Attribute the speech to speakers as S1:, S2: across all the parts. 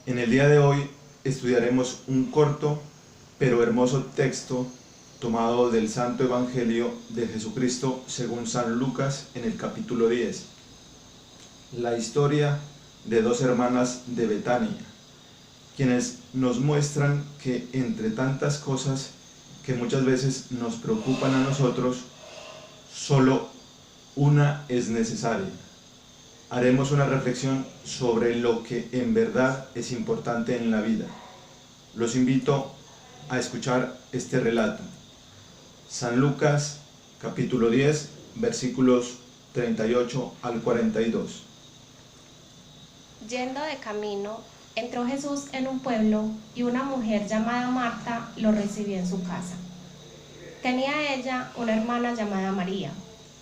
S1: En el día de hoy estudiaremos un corto pero hermoso texto tomado del Santo Evangelio de Jesucristo según San Lucas en el capítulo 10. La historia de dos hermanas de Betania, quienes nos muestran que entre tantas cosas que muchas veces nos preocupan a nosotros, solo una es necesaria. Haremos una reflexión sobre lo que en verdad es importante en la vida. Los invito a escuchar este relato. San Lucas, capítulo 10, versículos 38 al 42.
S2: Yendo de camino, entró Jesús en un pueblo y una mujer llamada Marta lo recibió en su casa. Tenía ella una hermana llamada María,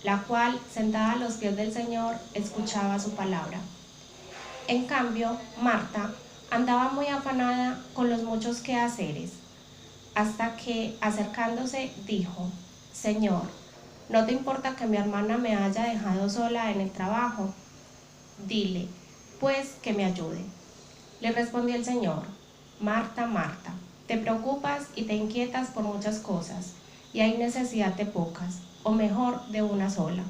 S2: la cual, sentada a los pies del Señor, escuchaba su palabra. En cambio, Marta andaba muy afanada con los muchos quehaceres, hasta que, acercándose, dijo: Señor, ¿no te importa que mi hermana me haya dejado sola en el trabajo? Dile, pues, que me ayude. Le respondió el Señor: Marta, Marta, te preocupas y te inquietas por muchas cosas, y hay necesidad de pocas, o mejor, de una sola.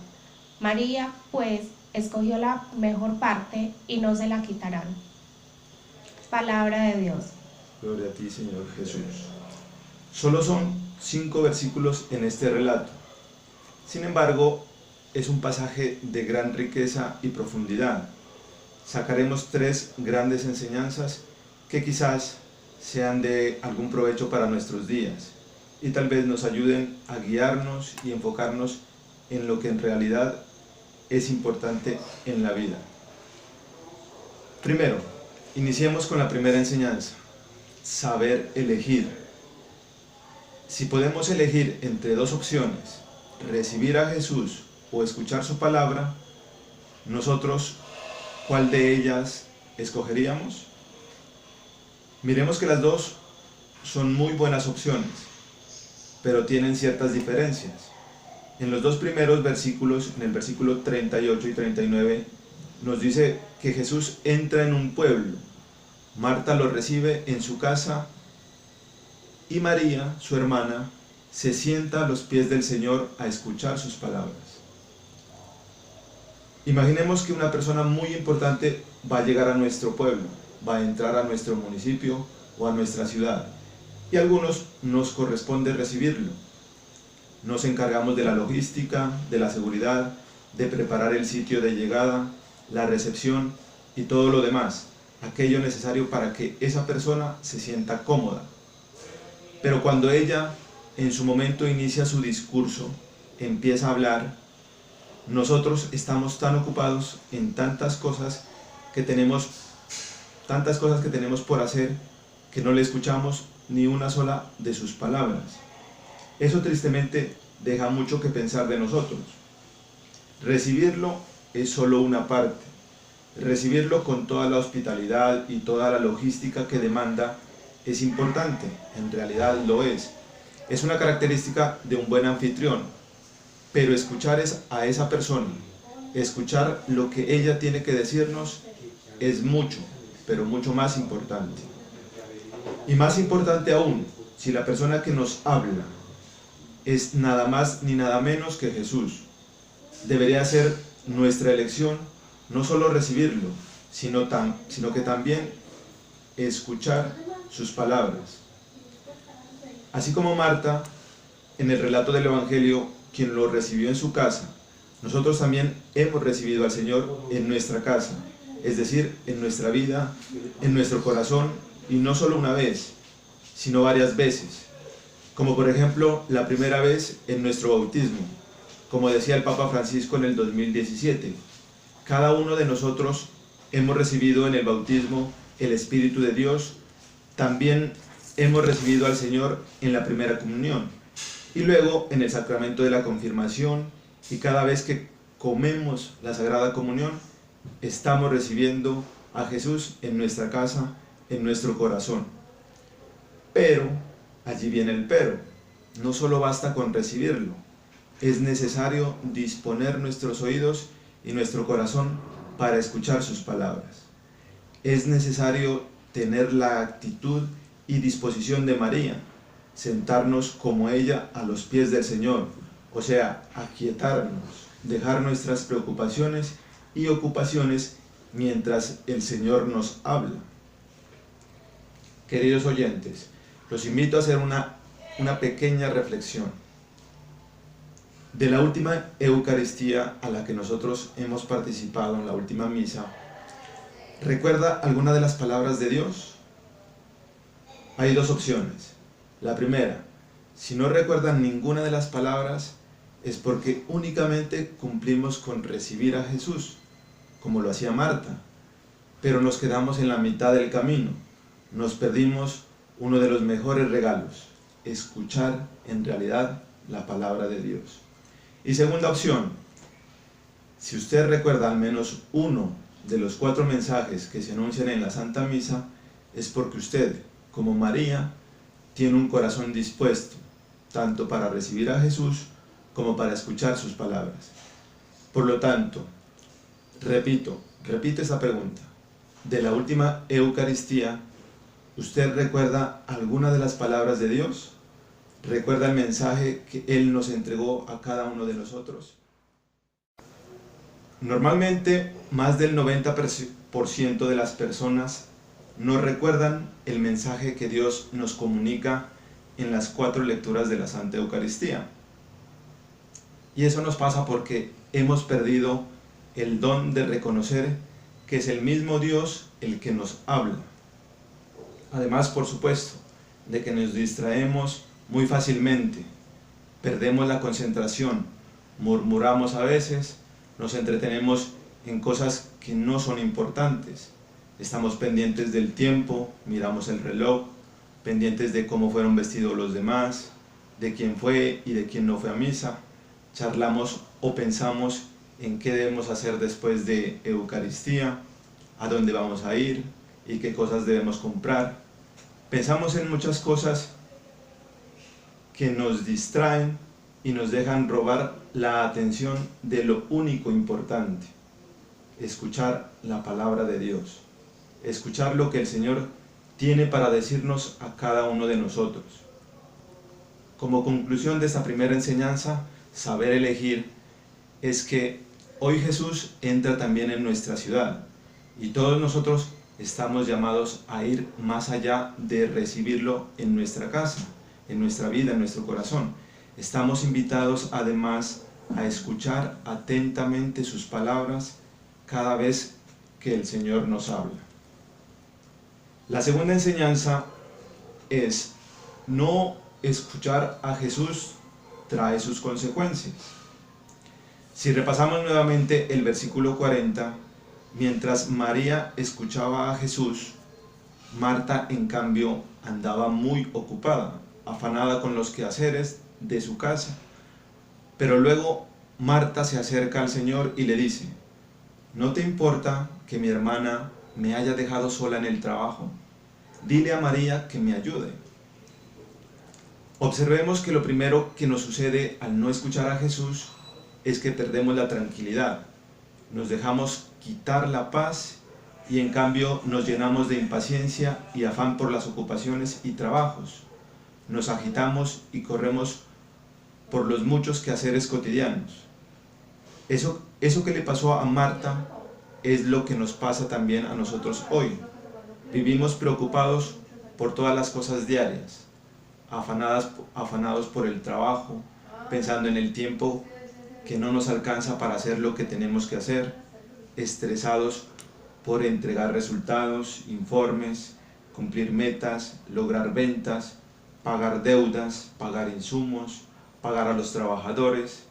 S2: María, pues, escogió la mejor parte y no se la quitarán. Palabra de Dios.
S1: Gloria a ti, Señor Jesús. Solo son 5 versículos en este relato. Sin embargo, es un pasaje de gran riqueza y profundidad. Sacaremos 3 grandes enseñanzas que quizás sean de algún provecho para nuestros días y tal vez nos ayuden a guiarnos y enfocarnos en lo que en realidad es importante en la vida. Primero, iniciemos con la primera enseñanza: saber elegir. Si podemos elegir entre 2 opciones, recibir a Jesús o escuchar su palabra, nosotros, ¿cuál de ellas escogeríamos? Miremos que las 2 son muy buenas opciones, pero tienen ciertas diferencias. En los 2 primeros versículos, en el versículo 38 y 39, nos dice que Jesús entra en un pueblo. Marta lo recibe en su casa y María, su hermana, se sienta a los pies del Señor a escuchar sus palabras. Imaginemos que una persona muy importante va a llegar a nuestro pueblo, va a entrar a nuestro municipio o a nuestra ciudad, y a algunos nos corresponde recibirlo. Nos encargamos de la logística, de la seguridad, de preparar el sitio de llegada, la recepción y todo lo demás, aquello necesario para que esa persona se sienta cómoda. Pero cuando ella en su momento inicia su discurso, empieza a hablar, nosotros estamos tan ocupados en tantas cosas que tenemos por hacer, que no le escuchamos ni una sola de sus palabras. Eso tristemente deja mucho que pensar de nosotros. Recibirlo es solo una parte. Recibirlo con toda la hospitalidad y toda la logística que demanda es importante, en realidad lo es. Es una característica de un buen anfitrión, pero escuchar a esa persona, escuchar lo que ella tiene que decirnos es mucho, pero mucho más importante. Y más importante aún, si la persona que nos habla es nada más ni nada menos que Jesús, debería ser nuestra elección no solo recibirlo, sino que también escuchar sus palabras. Así como Marta, en el relato del Evangelio, quien lo recibió en su casa, nosotros también hemos recibido al Señor en nuestra casa, es decir, en nuestra vida, en nuestro corazón, y no solo una vez, sino varias veces, como por ejemplo la primera vez en nuestro bautismo, como decía el Papa Francisco en el 2017, cada uno de nosotros hemos recibido en el bautismo el Espíritu de Dios, también hemos recibido al Señor en la primera comunión, y luego en el sacramento de la confirmación, y cada vez que comemos la Sagrada Comunión, estamos recibiendo a Jesús en nuestra casa, en nuestro corazón. Pero, allí viene el pero, no solo basta con recibirlo, es necesario disponer nuestros oídos y nuestro corazón para escuchar sus palabras. Es necesario tener la actitud y disposición de María, sentarnos como ella a los pies del Señor, o sea, aquietarnos, dejar nuestras preocupaciones y ocupaciones mientras el Señor nos habla. Queridos oyentes, los invito a hacer una pequeña reflexión. De la última Eucaristía a la que nosotros hemos participado en la última misa, ¿recuerda alguna de las palabras de Dios? Hay dos opciones. La primera, si no recuerdan ninguna de las palabras, es porque únicamente cumplimos con recibir a Jesús, como lo hacía Marta, pero nos quedamos en la mitad del camino, nos perdimos uno de los mejores regalos, escuchar en realidad la palabra de Dios. Y segunda opción, si usted recuerda al menos uno de los 4 mensajes que se anuncian en la Santa Misa, es porque usted, como María, tiene un corazón dispuesto, tanto para recibir a Jesús como para escuchar sus palabras. Por lo tanto, repito esta pregunta. De la última Eucaristía, ¿usted recuerda alguna de las palabras de Dios? ¿Recuerda el mensaje que Él nos entregó a cada uno de nosotros? Normalmente, más del 90% de las personas no recuerdan el mensaje que Dios nos comunica en las 4 lecturas de la Santa Eucaristía. Y eso nos pasa porque hemos perdido el don de reconocer que es el mismo Dios el que nos habla. Además, por supuesto, de que nos distraemos muy fácilmente, perdemos la concentración, murmuramos a veces, nos entretenemos en cosas que no son importantes, estamos pendientes del tiempo, miramos el reloj, pendientes de cómo fueron vestidos los demás, de quién fue y de quién no fue a misa, charlamos o pensamos en qué debemos hacer después de Eucaristía, a dónde vamos a ir y qué cosas debemos comprar. Pensamos en muchas cosas que nos distraen y nos dejan robar la atención de lo único importante: escuchar la palabra de Dios, escuchar lo que el Señor tiene para decirnos a cada uno de nosotros. Como conclusión de esta primera enseñanza, saber elegir, es que hoy Jesús entra también en nuestra ciudad y todos nosotros estamos llamados a ir más allá de recibirlo en nuestra casa, en nuestra vida, en nuestro corazón. Estamos invitados además a escuchar atentamente sus palabras cada vez que el Señor nos habla. La segunda enseñanza es: no escuchar a Jesús trae sus consecuencias. Si repasamos nuevamente el versículo 40, mientras María escuchaba a Jesús, Marta en cambio andaba muy ocupada, afanada con los quehaceres de su casa. Pero luego Marta se acerca al Señor y le dice: ¿no te importa que mi hermana me haya dejado sola en el trabajo? Dile a María que me ayude. Observemos que lo primero que nos sucede al no escuchar a Jesús es que perdemos la tranquilidad, nos dejamos quitar la paz y en cambio nos llenamos de impaciencia y afán por las ocupaciones y trabajos. Nos agitamos y corremos por los muchos quehaceres cotidianos. Eso que le pasó a Marta es lo que nos pasa también a nosotros hoy. Vivimos preocupados por todas las cosas diarias, afanados por el trabajo, pensando en el tiempo que no nos alcanza para hacer lo que tenemos que hacer, estresados por entregar resultados, informes, cumplir metas, lograr ventas, pagar deudas, pagar insumos, pagar a los trabajadores.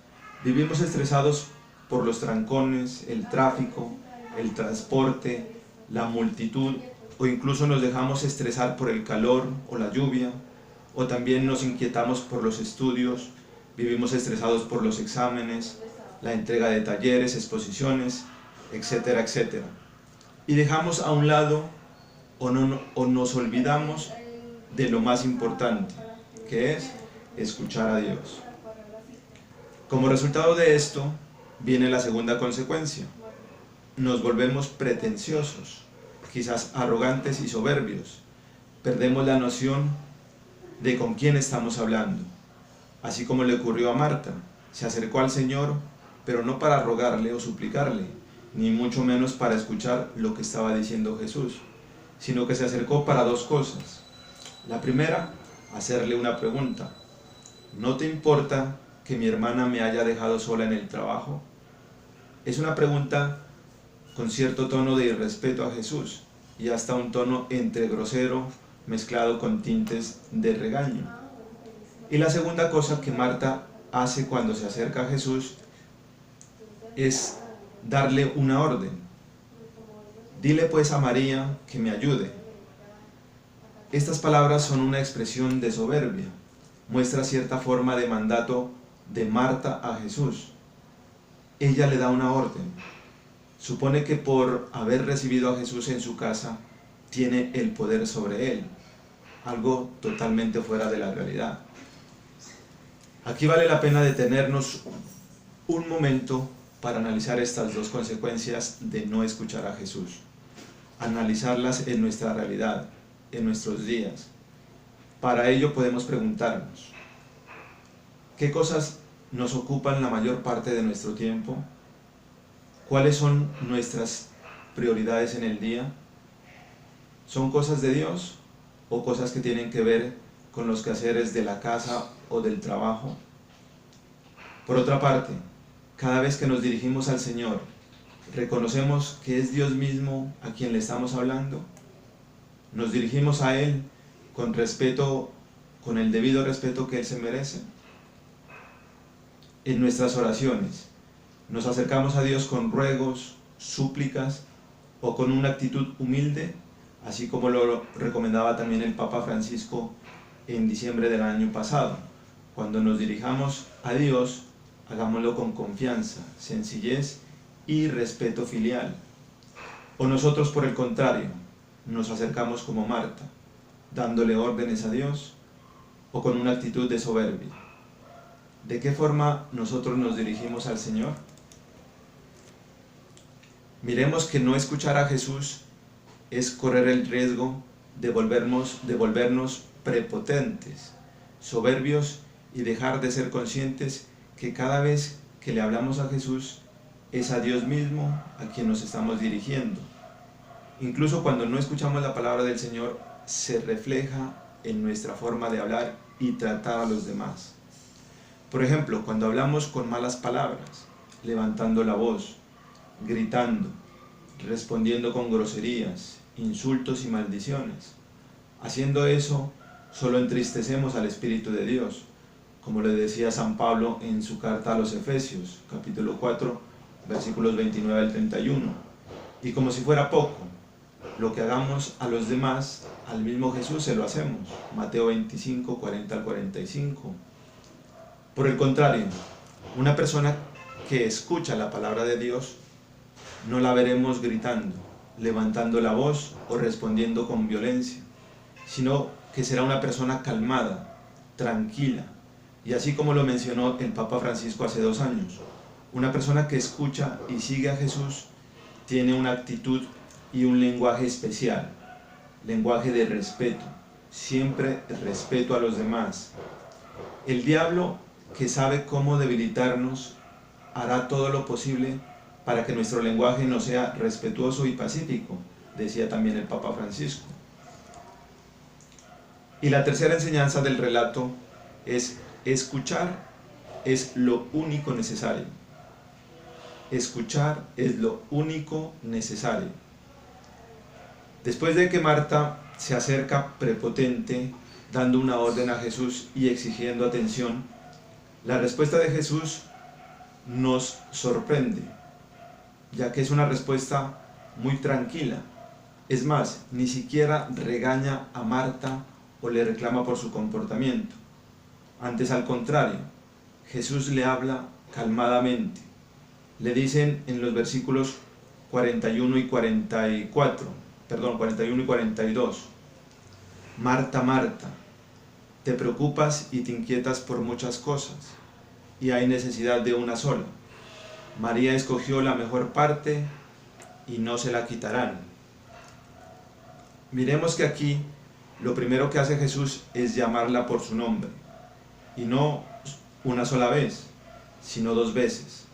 S1: Vivimos estresados por los trancones, el tráfico, el transporte, la multitud, o incluso nos dejamos estresar por el calor o la lluvia, o también nos inquietamos por los estudios, vivimos estresados por los exámenes, la entrega de talleres, exposiciones, etcétera, etcétera. Y dejamos a un lado o nos olvidamos de lo más importante, que es escuchar a Dios. Como resultado de esto, viene la segunda consecuencia: nos volvemos pretenciosos, quizás arrogantes y soberbios. Perdemos la noción de con quién estamos hablando. Así como le ocurrió a Marta, se acercó al Señor, pero no para rogarle o suplicarle, ni mucho menos para escuchar lo que estaba diciendo Jesús, sino que se acercó para dos cosas. La primera, hacerle una pregunta. ¿No te importa que mi hermana me haya dejado sola en el trabajo? Es una pregunta con cierto tono de irrespeto a Jesús y hasta un tono entre grosero mezclado con tintes de regaño. Y la segunda cosa que Marta hace cuando se acerca a Jesús es darle una orden. Dile pues a María que me ayude. Estas palabras son una expresión de soberbia, muestra cierta forma de mandato de Marta a Jesús. Ella le da una orden. Supone que por haber recibido a Jesús en su casa, tiene el poder sobre él, algo totalmente fuera de la realidad. Aquí vale la pena detenernos un momento para analizar estas dos consecuencias de no escuchar a Jesús, analizarlas en nuestra realidad, en nuestros días. Para ello podemos preguntarnos, ¿qué cosas nos ocupan la mayor parte de nuestro tiempo? ¿Cuáles son nuestras prioridades en el día? ¿Son cosas de Dios o cosas que tienen que ver con los quehaceres de la casa o del trabajo? Por otra parte, cada vez que nos dirigimos al Señor, ¿reconocemos que es Dios mismo a quien le estamos hablando? ¿Nos dirigimos a Él con respeto, con el debido respeto que Él se merece? En nuestras oraciones, ¿nos acercamos a Dios con ruegos, súplicas o con una actitud humilde, así como lo recomendaba también el Papa Francisco en diciembre del año pasado? Cuando nos dirijamos a Dios, hagámoslo con confianza, sencillez y respeto filial. O nosotros, por el contrario, nos acercamos como Marta, dándole órdenes a Dios o con una actitud de soberbia. ¿De qué forma nosotros nos dirigimos al Señor? Miremos que no escuchar a Jesús es correr el riesgo de volvernos prepotentes, soberbios y dejar de ser conscientes que cada vez que le hablamos a Jesús es a Dios mismo a quien nos estamos dirigiendo. Incluso cuando no escuchamos la palabra del Señor, se refleja en nuestra forma de hablar y tratar a los demás. Por ejemplo, cuando hablamos con malas palabras, levantando la voz, gritando, respondiendo con groserías, insultos y maldiciones. Haciendo eso, solo entristecemos al Espíritu de Dios, como le decía San Pablo en su carta a los Efesios, capítulo 4, versículos 29 al 31. Y como si fuera poco, lo que hagamos a los demás, al mismo Jesús se lo hacemos. Mateo 25, 40 al 45. Por el contrario, una persona que escucha la palabra de Dios, no la veremos gritando, levantando la voz o respondiendo con violencia, sino que será una persona calmada, tranquila, y así como lo mencionó el Papa Francisco hace 2 años, una persona que escucha y sigue a Jesús tiene una actitud y un lenguaje especial, lenguaje de respeto, siempre respeto a los demás. El diablo, que sabe cómo debilitarnos, hará todo lo posible para que nuestro lenguaje no sea respetuoso y pacífico, decía también el Papa Francisco. Y la tercera enseñanza del relato es: escuchar es lo único necesario. Escuchar es lo único necesario. Después de que Marta se acerca prepotente, dando una orden a Jesús y exigiendo atención, la respuesta de Jesús nos sorprende, ya que es una respuesta muy tranquila. Es más, ni siquiera regaña a Marta o le reclama por su comportamiento. Antes, al contrario, Jesús le habla calmadamente. Le dicen en los versículos 41 y 42: Marta, Marta, te preocupas y te inquietas por muchas cosas, y hay necesidad de una sola. María escogió la mejor parte y no se la quitarán. Miremos que aquí lo primero que hace Jesús es llamarla por su nombre, y no una sola vez, sino 2 veces.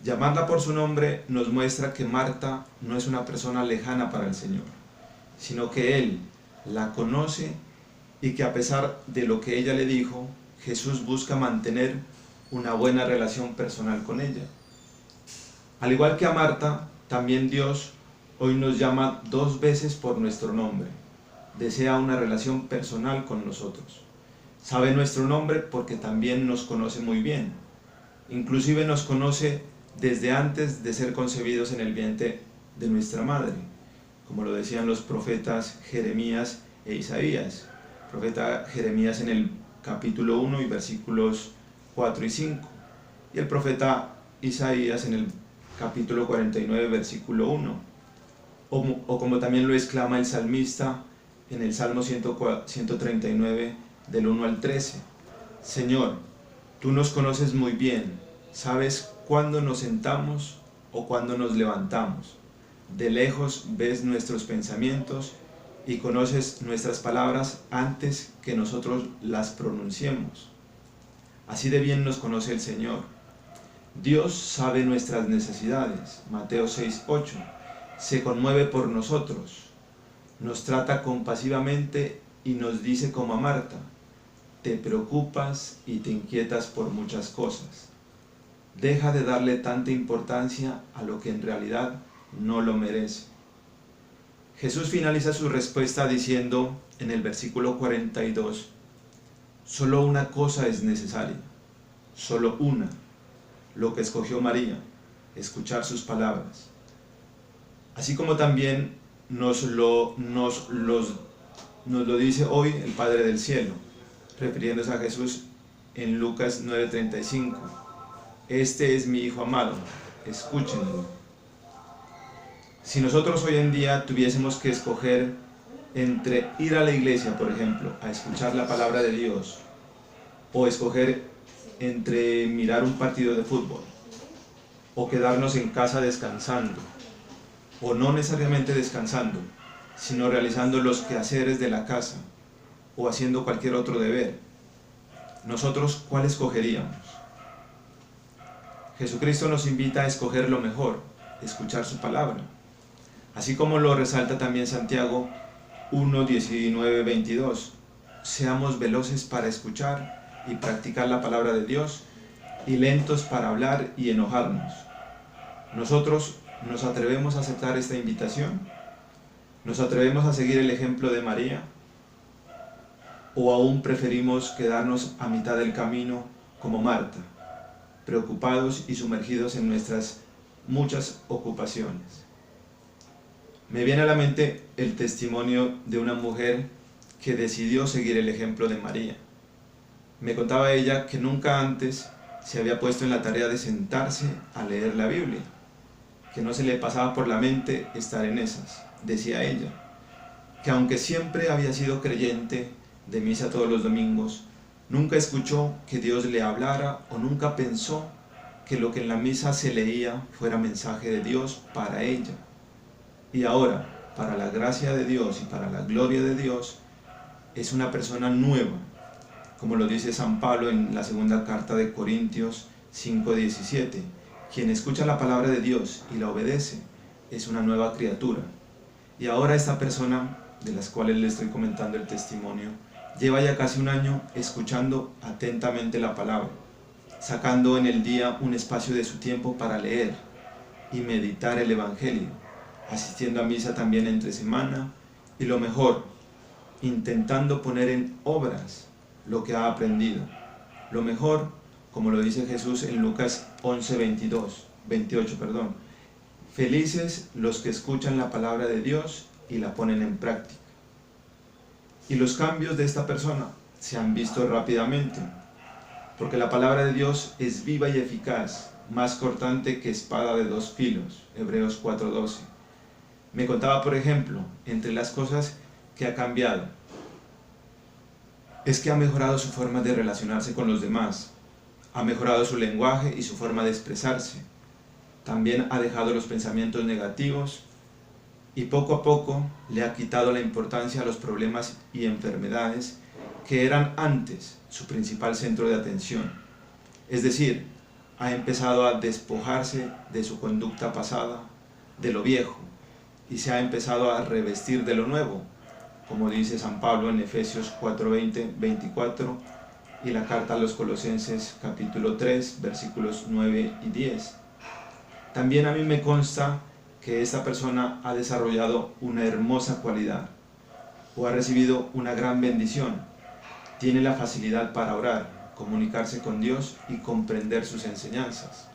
S1: Llamarla por su nombre nos muestra que Marta no es una persona lejana para el Señor, sino que Él la conoce y que a pesar de lo que ella le dijo, Jesús busca mantener una buena relación personal con ella. Al igual que a Marta, también Dios hoy nos llama 2 veces por nuestro nombre. Desea una relación personal con nosotros. Sabe nuestro nombre porque también nos conoce muy bien. Inclusive nos conoce desde antes de ser concebidos en el vientre de nuestra madre, como lo decían los profetas Jeremías e Isaías. Profeta Jeremías en el capítulo 1 y versículos 4 y 5, y el profeta Isaías en el capítulo 49, versículo 1, o como también lo exclama el salmista en el Salmo 139, del 1 al 13. Señor, tú nos conoces muy bien, sabes cuándo nos sentamos o cuándo nos levantamos. De lejos ves nuestros pensamientos y conoces nuestras palabras antes que nosotros las pronunciemos. Así de bien nos conoce el Señor. Dios sabe nuestras necesidades. Mateo 6:8. Se conmueve por nosotros, nos trata compasivamente y nos dice como a Marta: te preocupas y te inquietas por muchas cosas. Deja de darle tanta importancia a lo que en realidad no lo merece. Jesús finaliza su respuesta diciendo en el versículo 42: solo una cosa es necesaria, solo una, lo que escogió María, escuchar sus palabras. Así como también nos lo dice hoy el Padre del Cielo, refiriéndose a Jesús en Lucas 9:35. Este es mi Hijo amado, escúchenlo. Si nosotros hoy en día tuviésemos que escoger entre ir a la iglesia, por ejemplo, a escuchar la palabra de Dios, o escoger entre mirar un partido de fútbol, o quedarnos en casa descansando, o no necesariamente descansando, sino realizando los quehaceres de la casa, o haciendo cualquier otro deber, nosotros, ¿cuál escogeríamos? Jesucristo nos invita a escoger lo mejor, escuchar su palabra, así como lo resalta también Santiago 1:19-22. Seamos veloces para escuchar y practicar la palabra de Dios, y lentos para hablar y enojarnos. Nosotros ¿nos atrevemos a aceptar esta invitación? ¿Nos atrevemos a seguir el ejemplo de María? ¿O aún preferimos quedarnos a mitad del camino como Marta, preocupados y sumergidos en nuestras muchas ocupaciones? Me viene a la mente el testimonio de una mujer que decidió seguir el ejemplo de María. Me contaba ella que nunca antes se había puesto en la tarea de sentarse a leer la Biblia, que no se le pasaba por la mente estar en esas. Decía ella, que aunque siempre había sido creyente de misa todos los domingos, nunca escuchó que Dios le hablara o nunca pensó que lo que en la misa se leía fuera mensaje de Dios para ella. Y ahora, para la gracia de Dios y para la gloria de Dios, es una persona nueva, como lo dice San Pablo en la segunda carta de Corintios 5:17. Quien escucha la palabra de Dios y la obedece es una nueva criatura. Y ahora esta persona, de las cuales le estoy comentando el testimonio, lleva ya casi un año escuchando atentamente la palabra, sacando en el día un espacio de su tiempo para leer y meditar el Evangelio, asistiendo a misa también entre semana, y lo mejor, intentando poner en obras lo que ha aprendido. Lo mejor, como lo dice Jesús en Lucas 11:28, felices los que escuchan la palabra de Dios y la ponen en práctica. Y los cambios de esta persona se han visto rápidamente, porque la palabra de Dios es viva y eficaz, más cortante que espada de 2 filos, Hebreos 4:12. Me contaba, por ejemplo, entre las cosas que ha cambiado, es que ha mejorado su forma de relacionarse con los demás, ha mejorado su lenguaje y su forma de expresarse, también ha dejado los pensamientos negativos y poco a poco le ha quitado la importancia a los problemas y enfermedades que eran antes su principal centro de atención. Es decir, ha empezado a despojarse de su conducta pasada, de lo viejo, y se ha empezado a revestir de lo nuevo, como dice San Pablo en Efesios 4:20, 24 y la carta a los Colosenses capítulo 3, versículos 9 y 10. También a mí me consta que esta persona ha desarrollado una hermosa cualidad o ha recibido una gran bendición. Tiene la facilidad para orar, comunicarse con Dios y comprender sus enseñanzas.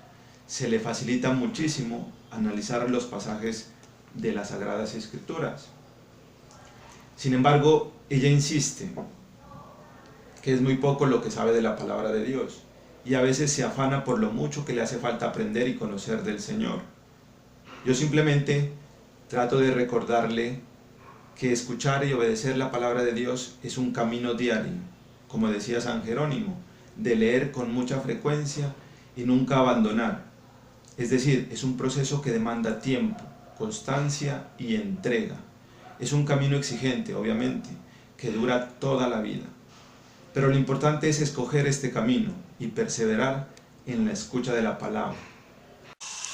S1: Se le facilita muchísimo analizar los pasajes de las Sagradas Escrituras. Sin embargo, ella insiste que es muy poco lo que sabe de la palabra de Dios y a veces se afana por lo mucho que le hace falta aprender y conocer del Señor. Yo simplemente trato de recordarle que escuchar y obedecer la palabra de Dios es un camino diario, como decía San Jerónimo, de leer con mucha frecuencia y nunca abandonar. Es decir, es un proceso que demanda tiempo, constancia y entrega. Es un camino exigente, obviamente, que dura toda la vida. Pero lo importante es escoger este camino y perseverar en la escucha de la palabra.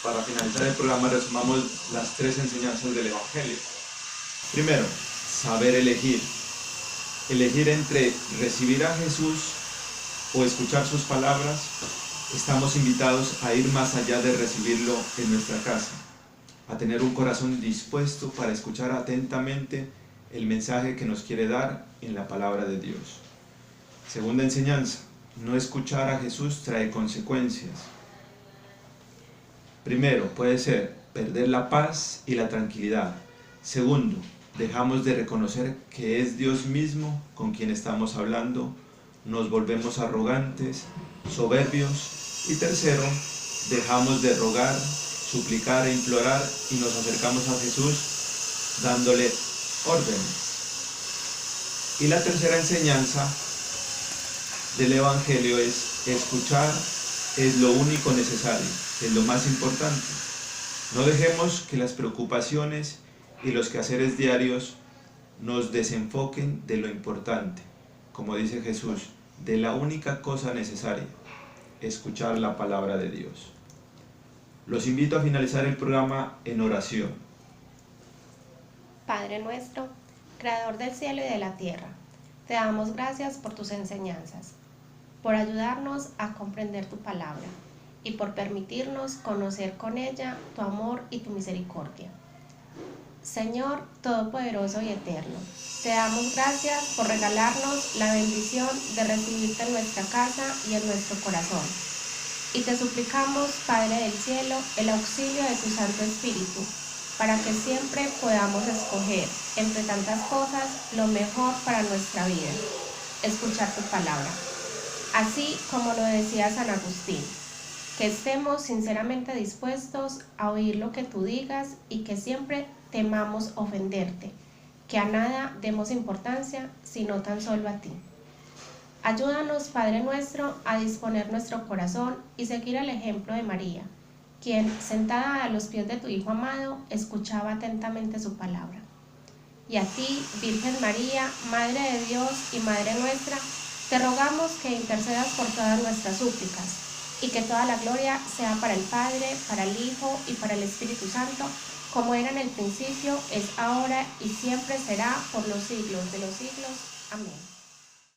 S1: Para finalizar el programa, resumamos las 3 enseñanzas del Evangelio. Primero, saber elegir. Elegir entre recibir a Jesús o escuchar sus palabras. Estamos invitados a ir más allá de recibirlo en nuestra casa, a tener un corazón dispuesto para escuchar atentamente el mensaje que nos quiere dar en la palabra de Dios. Segunda enseñanza, no escuchar a Jesús trae consecuencias. Primero, puede ser perder la paz y la tranquilidad. Segundo, dejamos de reconocer que es Dios mismo con quien estamos hablando, nos volvemos arrogantes, soberbios. Y tercero, dejamos de rogar, suplicar e implorar y nos acercamos a Jesús dándole órdenes. Y la tercera enseñanza del Evangelio es: escuchar es lo único necesario, es lo más importante. No dejemos que las preocupaciones y los quehaceres diarios nos desenfoquen de lo importante, como dice Jesús, de la única cosa necesaria, escuchar la palabra de Dios. Los invito a finalizar el programa en oración.
S2: Padre nuestro, Creador del cielo y de la tierra, te damos gracias por tus enseñanzas, por ayudarnos a comprender tu palabra y por permitirnos conocer con ella tu amor y tu misericordia. Señor Todopoderoso y Eterno, te damos gracias por regalarnos la bendición de recibirte en nuestra casa y en nuestro corazón. Y te suplicamos, Padre del cielo, el auxilio de tu Santo Espíritu, para que siempre podamos escoger, entre tantas cosas, lo mejor para nuestra vida, escuchar tu palabra. Así como lo decía San Agustín, que estemos sinceramente dispuestos a oír lo que tú digas y que siempre temamos ofenderte, que a nada demos importancia, sino tan solo a ti. Ayúdanos, Padre nuestro, a disponer nuestro corazón y seguir el ejemplo de María, quien, sentada a los pies de tu Hijo amado, escuchaba atentamente su palabra. Y a ti, Virgen María, Madre de Dios y Madre nuestra, te rogamos que intercedas por todas nuestras súplicas, y que toda la gloria sea para el Padre, para el Hijo y para el Espíritu Santo, como era en el principio, es ahora y siempre será, por los siglos de los siglos. Amén.